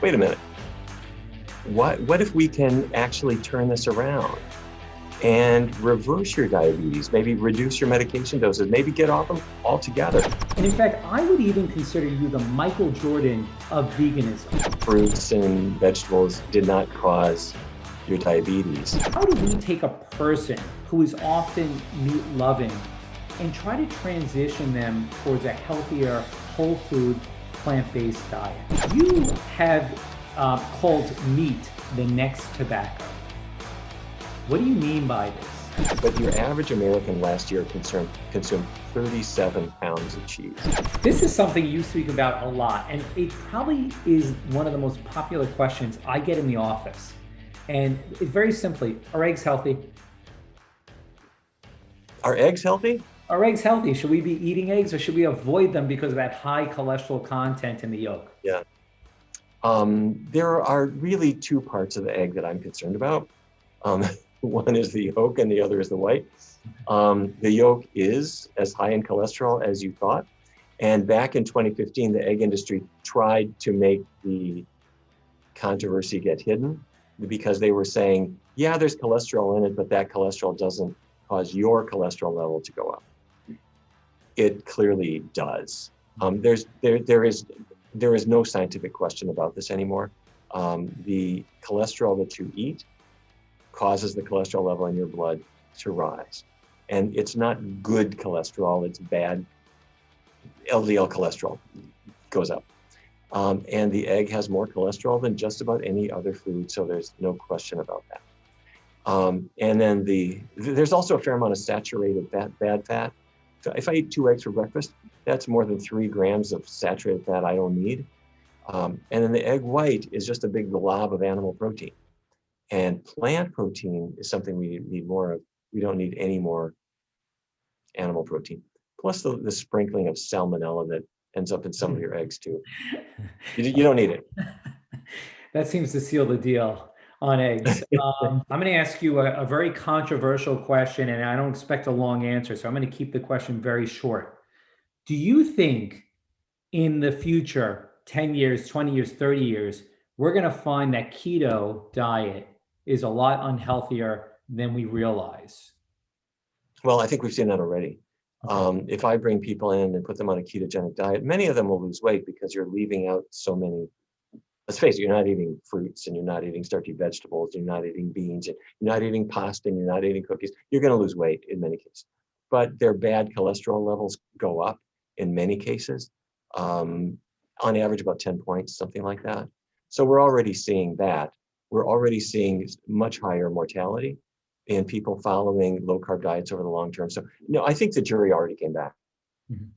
wait a minute, what if we can actually turn this around and reverse your diabetes, maybe reduce your medication doses, maybe get off them altogether? And in fact, I would even consider you the Michael Jordan of veganism. Fruits and vegetables did not cause your diabetes. How do we take a person who is often meat-loving and try to transition them towards a healthier, whole food, plant-based diet? You have called meat the next tobacco. What do you mean by this? But your average American last year consumed 37 pounds of cheese. This is something you speak about a lot, and it probably is one of the most popular questions I get in the office. And it's very simply, are eggs healthy? Are eggs healthy? Are eggs healthy? Should we be eating eggs, or should we avoid them because of that high cholesterol content in the yolk? Yeah. There are really two parts of the egg that I'm concerned about. One is the yolk and the other is the white. The yolk is as high in cholesterol as you thought. And back in 2015, the egg industry tried to make the controversy get hidden because they were saying, yeah, there's cholesterol in it, but that cholesterol doesn't cause your cholesterol level to go up. It clearly does. There is no scientific question about this anymore. The cholesterol that you eat causes the cholesterol level in your blood to rise. And it's not good cholesterol, it's bad. LDL cholesterol goes up. And the egg has more cholesterol than just about any other food, so there's no question about that. And then there's also a fair amount of saturated fat, bad fat. So if I eat 2 eggs for breakfast, that's more than 3 grams of saturated fat I don't need. And then the egg white is just a big glob of animal protein. And plant protein is something we need more of. We don't need any more animal protein. Plus the sprinkling of salmonella that ends up in some of your eggs too. You don't need it. That seems to seal the deal on eggs. I'm going to ask you a very controversial question, and I don't expect a long answer, so I'm going to keep the question very short. Do you think in the future, 10 years, 20 years, 30 years, we're going to find that keto diet is a lot unhealthier than we realize? Well, I think we've seen that already. Okay. If I bring people in and put them on a ketogenic diet, many of them will lose weight because you're leaving out so many. Let's face it, you're not eating fruits and you're not eating starchy vegetables, you're not eating beans, and you're not eating pasta and you're not eating cookies. You're going to lose weight in many cases. But their bad cholesterol levels go up in many cases, on average about 10 points, something like that. So we're already seeing that. We're already seeing much higher mortality in people following low carb diets over the long term. So, no, I think the jury already came back. Mhm.